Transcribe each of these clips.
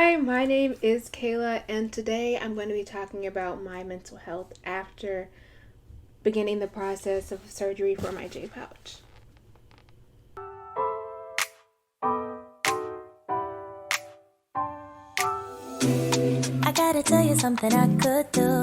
Hi, my name is Kayla, and today I'm going to be talking about my mental health after beginning the process of surgery for my J pouch. I gotta tell you something I could do.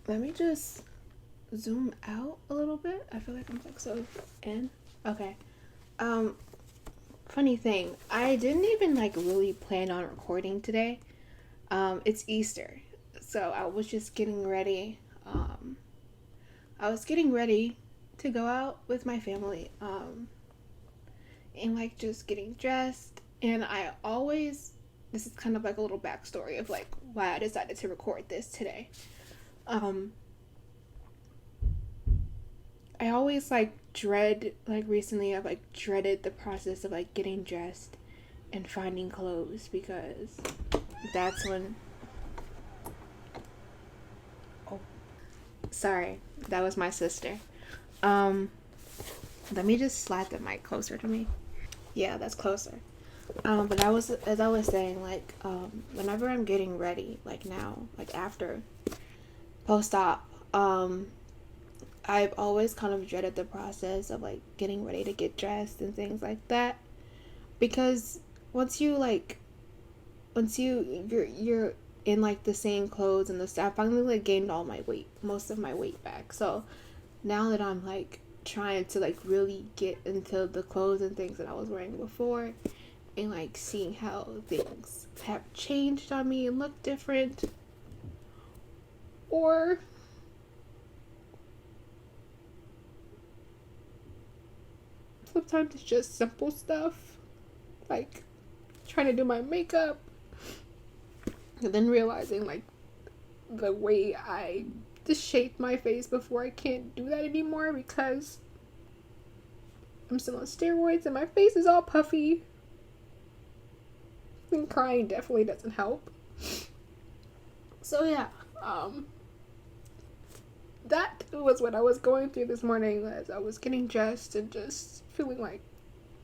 Let me just zoom out a little bit. I feel like I'm like so in. Okay. Funny thing, I didn't even really plan on recording today. It's Easter, so I was just getting ready. I was getting ready to go out with my family. And just getting dressed. And this is kind of like a little backstory of why I decided to record this today. I always recently I've dreaded the process of getting dressed and finding clothes, because that's when sorry, that was my sister. Let me just slide the mic closer to me. Yeah, that's closer. But as I was saying, whenever I'm getting ready, now, after post-op, I've always kind of dreaded the process of getting ready to get dressed and things like that, because you're in the same clothes and the stuff. I finally gained most of my weight back. So now that I'm trying to really get into the clothes and things that I was wearing before, and seeing how things have changed on me and look different, or sometimes it's just simple stuff like trying to do my makeup, and then realizing the way I just shaped my face before, I can't do that anymore because I'm still on steroids and my face is all puffy. And crying definitely doesn't help. So yeah, that was what I was going through this morning as I was getting dressed and just feeling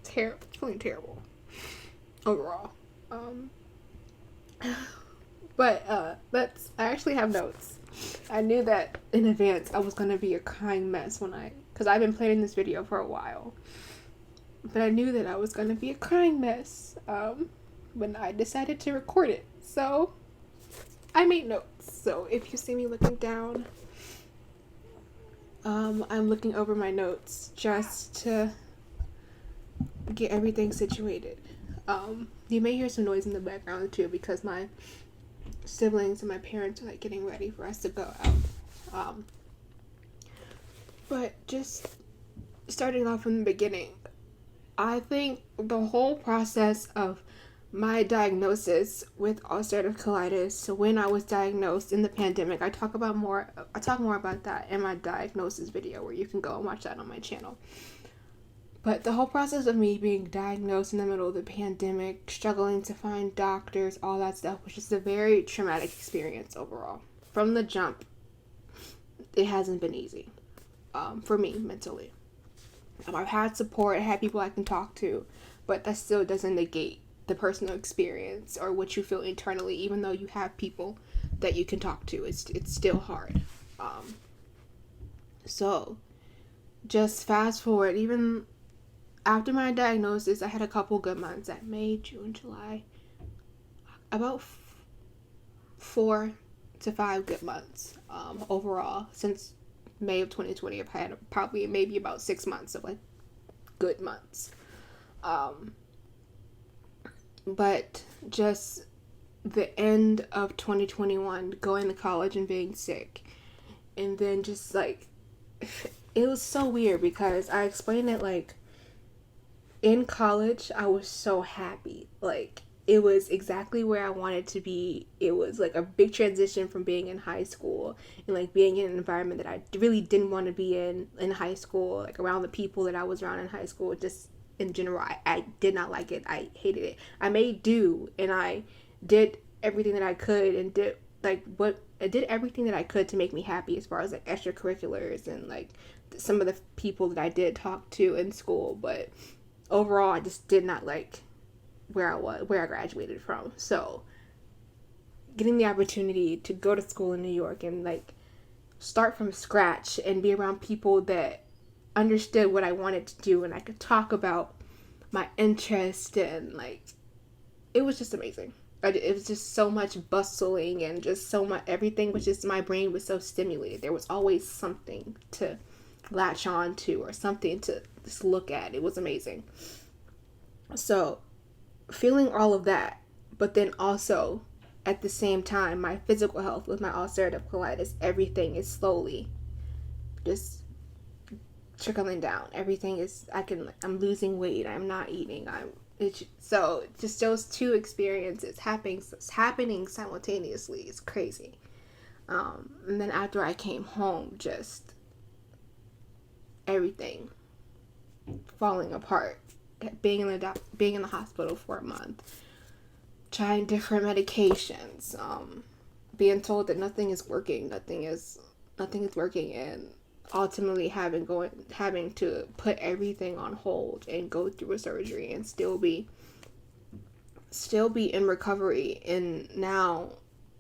terrible overall. But I actually have notes. I knew that in advance I was gonna be a crying mess because I've been planning this video for a while. But I knew that I was gonna be a crying mess when I decided to record it. So I made notes. So if you see me looking down, I'm looking over my notes just to get everything situated. You may hear some noise in the background too, because my siblings and my parents are getting ready for us to go out. But just starting off from the beginning, I think the whole process of my diagnosis with ulcerative colitis, so when I was diagnosed in the pandemic, I talk more about that in my diagnosis video, where you can go and watch that on my channel. But the whole process of me being diagnosed in the middle of the pandemic, struggling to find doctors, all that stuff, was just a very traumatic experience overall. From the jump, it hasn't been easy for me mentally. I've had support, I had people I can talk to, but that still doesn't negate the personal experience or what you feel internally. Even though you have people that you can talk to, it's still hard. So just fast forward, even after my diagnosis, I had a couple good months at May, June, July, about 4 to 5 good months overall. Since May of 2020, I've had probably maybe about 6 months of good months. But just the end of 2021, going to college and being sick, and then just it was so weird, because I explained it in college I was so happy, it was exactly where I wanted to be. It was a big transition from being in high school and being in an environment that I really didn't want to be in high school, around the people that I was around in high school. Just in general, I did not like it. I hated it. I made do, and I did everything that I could, and did everything that I could to make me happy, as far as extracurriculars and some of the people that I did talk to in school. But overall, I just did not like where I graduated from. So getting the opportunity to go to school in New York and like start from scratch and be around people that understood what I wanted to do, and I could talk about my interest, and like it was just amazing. It was just so much bustling and just so much, everything was just, my brain was so stimulated. There was always something to latch on to or something to just look at. It was amazing. So feeling all of that, but then also at the same time, my physical health with my ulcerative colitis, everything is slowly just trickling down. Everything is, I'm losing weight. I'm not eating. So just those two experiences happening simultaneously is crazy. And then after I came home, just everything falling apart. Being in the hospital for a month, trying different medications, being told that nothing is working, and ultimately having to put everything on hold and go through a surgery and still be in recovery. And now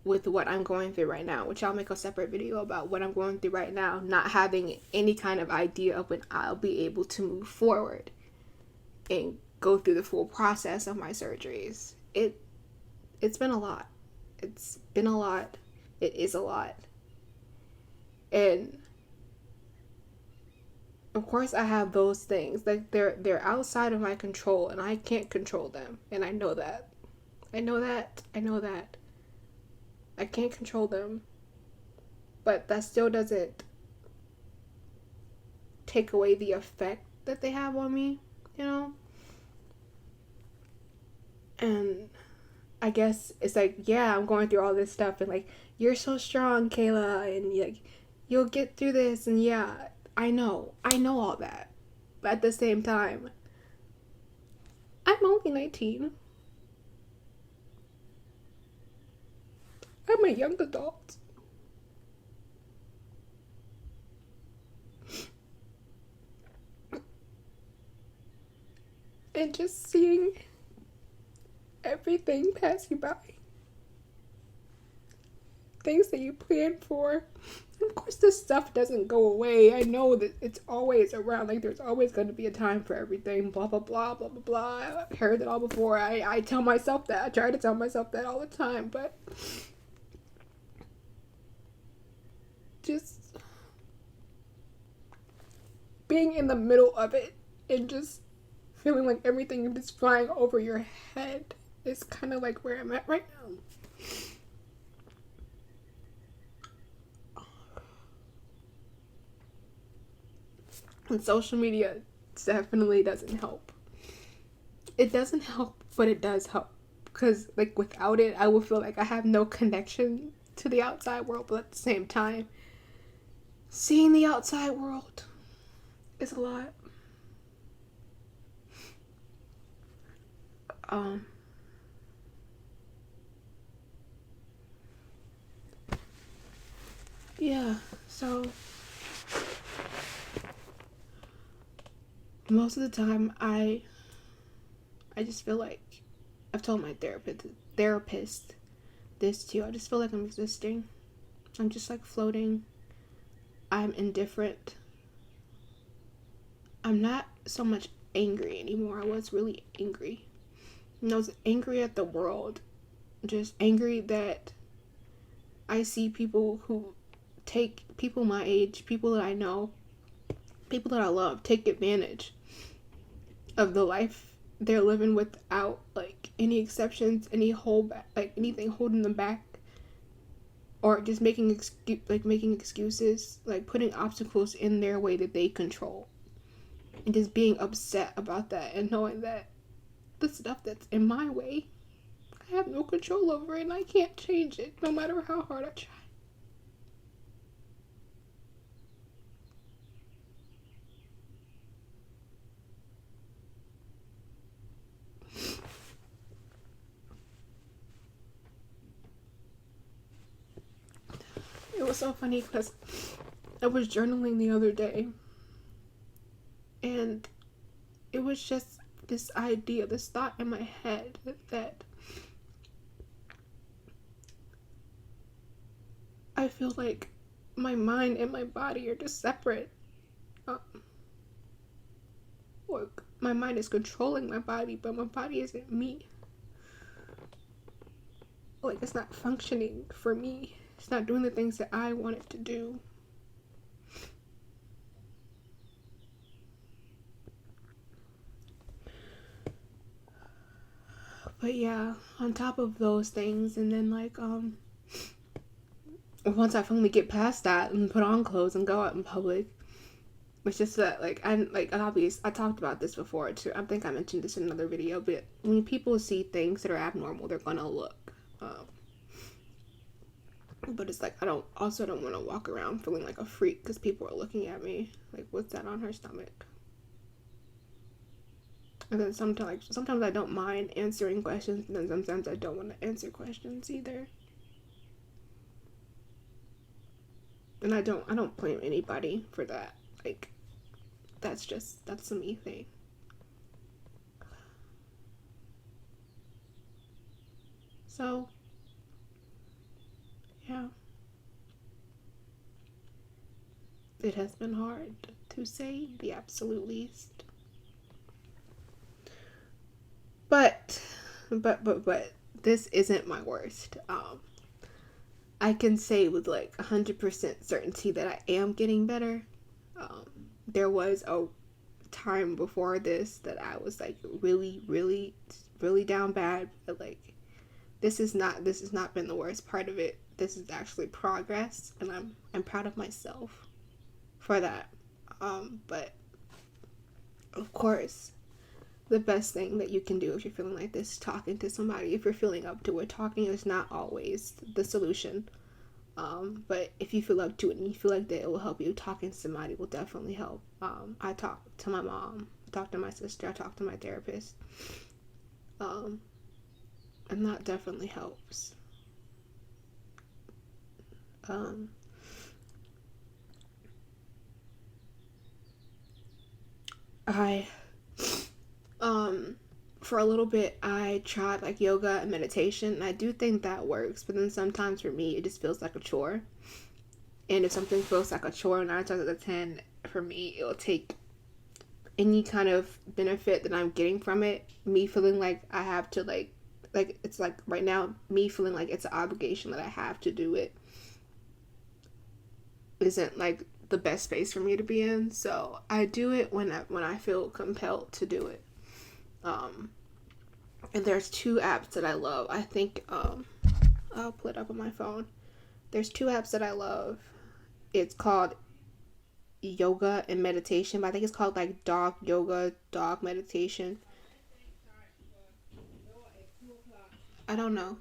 with what I'm going through right now, which I'll make a separate video about what I'm going through right now, not having any kind of idea of when I'll be able to move forward and go through the full process of my surgeries. It's been a lot. It's been a lot. It is a lot. And of course I have those things. Like they're outside of my control and I can't control them. And I know that. I know that. I can't control them. But that still doesn't take away the effect that they have on me, you know? And I guess it's like, yeah, I'm going through all this stuff, and like, you're so strong, Kayla, and like, you'll get through this, and yeah, I know all that. But at the same time, I'm only 19. I'm a young adult. And just seeing everything pass you by, things that you planned for, and of course this stuff doesn't go away. I know that it's always around, like there's always going to be a time for everything, blah blah blah blah blah blah. I've heard it all before. I tell myself that. I try to tell myself that all the time, but just being in the middle of it and just feeling like everything is just flying over your head is kind of like where I'm at right now. And social media definitely doesn't help. It doesn't help, but it does help. Because, like, without it, I will feel like I have no connection to the outside world. But at the same time, seeing the outside world is a lot. Yeah, so most of the time I just feel like, I've told my therapist this too, I just feel like I'm existing. I'm just like floating. I'm indifferent. I'm not so much angry anymore. I was really angry. And I was angry at the world. Just angry that I see people who take people my age, people that I know, people that I love, take advantage of the life they're living without like any exceptions, any anything holding them back, or just making excuses, like putting obstacles in their way that they control, and just being upset about that and knowing that the stuff that's in my way, I have no control over it and I can't change it no matter how hard I try. It was so funny because I was journaling the other day, and it was just this idea, this thought in my head that I feel like my mind and my body are just separate. Or my mind is controlling my body, but my body isn't me. Like, it's not functioning for me. It's not doing the things that I want it to do. But yeah, on top of those things, and then like, once I finally get past that and put on clothes and go out in public, it's just that, like, I talked about this before too. I think I mentioned this in another video, but when people see things that are abnormal, they're gonna look. But it's like, I don't want to walk around feeling like a freak because people are looking at me. Like, what's that on her stomach? And then sometimes I don't mind answering questions, and then sometimes I don't want to answer questions either. And I don't blame anybody for that. Like, that's a me thing. So, yeah. It has been hard, to say the absolute least. But this isn't my worst. I can say with like 100% certainty that I am getting better. There was a time before this that I was like really, really, really down bad, but like this has not been the worst part of it. This is actually progress, and I'm proud of myself for that. But of course, the best thing that you can do if you're feeling like this is talking to somebody. If you're feeling up to it, talking is not always the solution. But if you feel up to it and you feel like that it will help you, talking to somebody will definitely help. I talk to my mom, I talk to my sister, I talk to my therapist. And that definitely helps. For a little bit, I tried like yoga and meditation, and I do think that works, but then sometimes for me, it just feels like a chore. And if something feels like a chore 9 times out of 10, for me, it'll take any kind of benefit that I'm getting from it, me feeling like I have to like it's like right now, me feeling like it's an obligation that I have to do it, isn't like the best space for me to be in. So I do it when I feel compelled to do it. And there's 2 apps that I love. I think I'll pull it up on my phone. There's 2 apps that I love. It's called yoga and meditation, but I think it's called like dog yoga, dog meditation. I don't know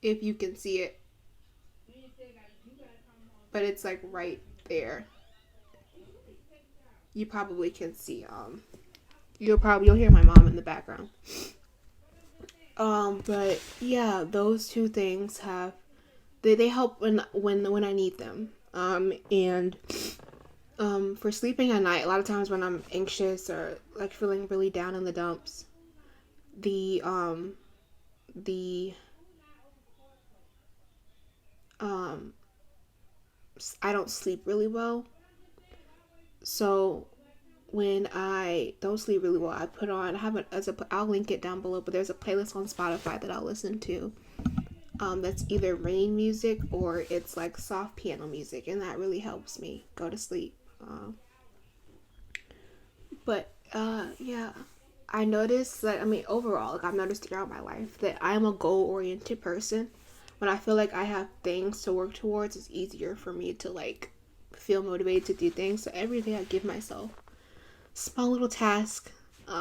if you can see it, but it's like right there. You probably can see. You'll hear my mom in the background. But yeah, those 2 things have they help when I need them. And for sleeping at night, a lot of times when I'm anxious or like feeling really down in the dumps, the I don't sleep really well. So when I don't sleep really well, I put on, I'll link it down below, but there's a playlist on Spotify that I'll listen to. That's either rain music or it's like soft piano music, and that really helps me go to sleep. Yeah, I noticed that, overall, like I've noticed throughout my life that I am a goal-oriented person. When I feel like I have things to work towards, it's easier for me to like feel motivated to do things. So every day I give myself small little task,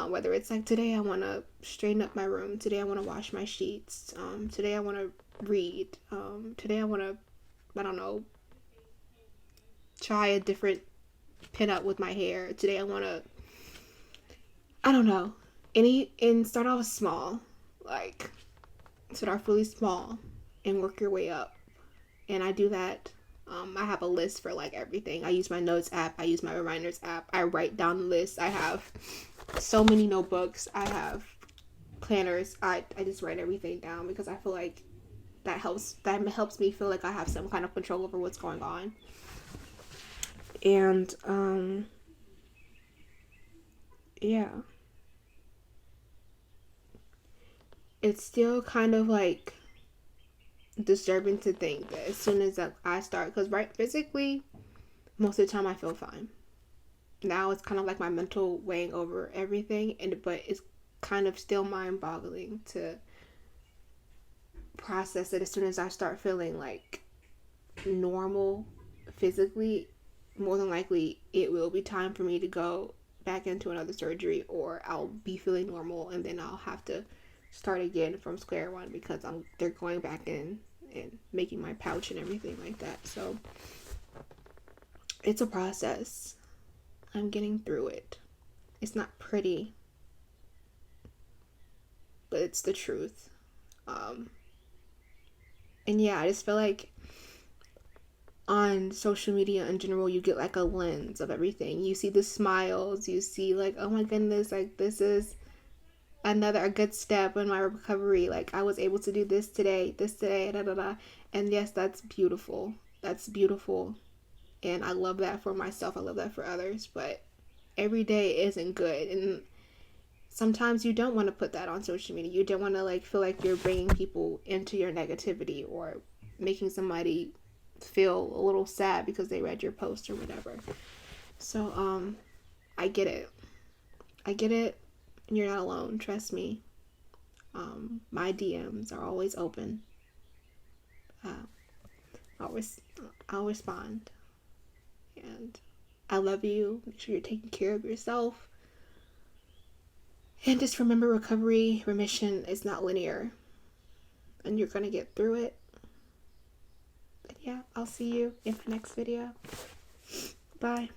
whether it's like today I want to straighten up my room, today I want to wash my sheets, today I want to read, today I want to, I don't know, try a different pin up with my hair, today I want to, I don't know, and start off small, like start off really small and work your way up. And I do that. I have a list for like everything. I use my notes app. I use my reminders app. I write down the list. I have so many notebooks. I have planners. I just write everything down because I feel like that helps me feel like I have some kind of control over what's going on. And yeah. It's still kind of like disturbing to think that as soon as I start, because right, physically most of the time I feel fine. Now it's kind of like my mental weighing over everything, and but it's kind of still mind-boggling to process it. As soon as I start feeling like normal physically, more than likely it will be time for me to go back into another surgery, or I'll be feeling normal and then I'll have to start again from square one because they're going back in and making my pouch and everything like that. So it's a process. I'm getting through it. It's not pretty, but it's the truth. And yeah, I just feel like on social media in general, you get like a lens of everything. You see the smiles, you see like, oh my goodness, like this is a good step in my recovery. Like I was able to do this today, da da da. And yes, that's beautiful. That's beautiful. And I love that for myself. I love that for others. But every day isn't good. And sometimes you don't want to put that on social media. You don't want to like feel like you're bringing people into your negativity or making somebody feel a little sad because they read your post or whatever. So I get it. I get it. You're not alone. Trust me. My DMs are always open. I'll I'll respond. And I love you. Make sure you're taking care of yourself. And just remember, recovery, remission is not linear. And you're going to get through it. But yeah, I'll see you in my next video. Bye.